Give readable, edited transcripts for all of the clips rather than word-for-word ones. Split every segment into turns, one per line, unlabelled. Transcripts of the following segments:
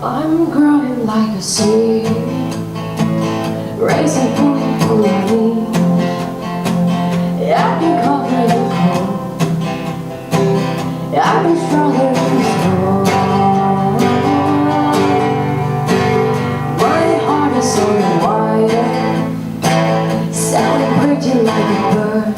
I'm growing like a seed, raising point on my knee. I've been covered in cold, I've been stronger than stone. My heart is on the wire, sounding pretty like a bird.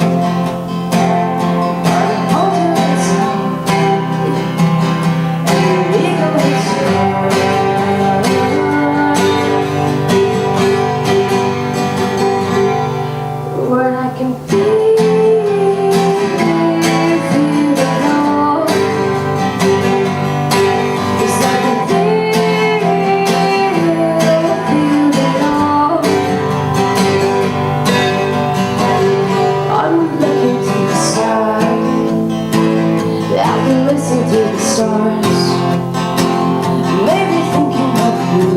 Where I can feel it all, 'cause I can feel it all. I'm looking to the sky, I can listen to the stars, maybe thinking of you.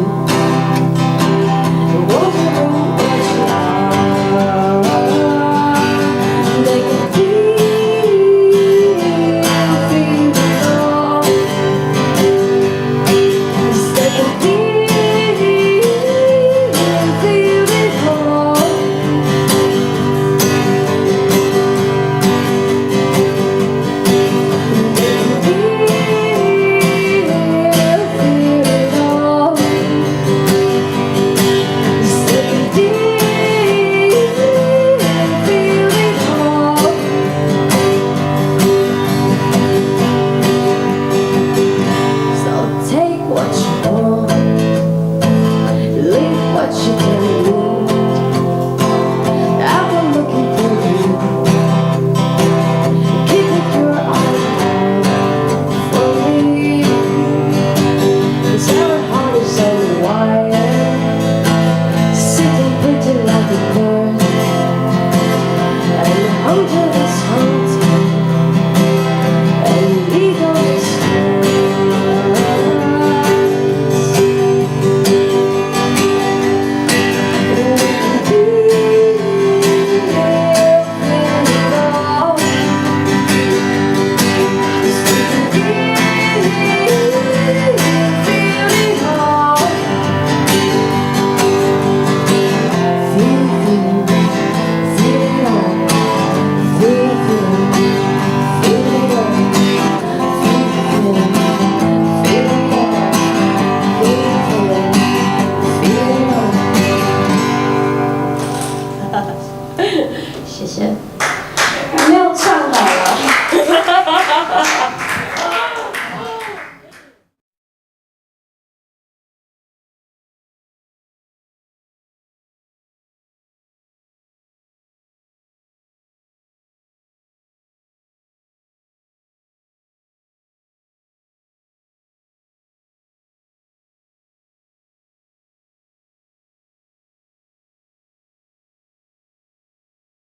What you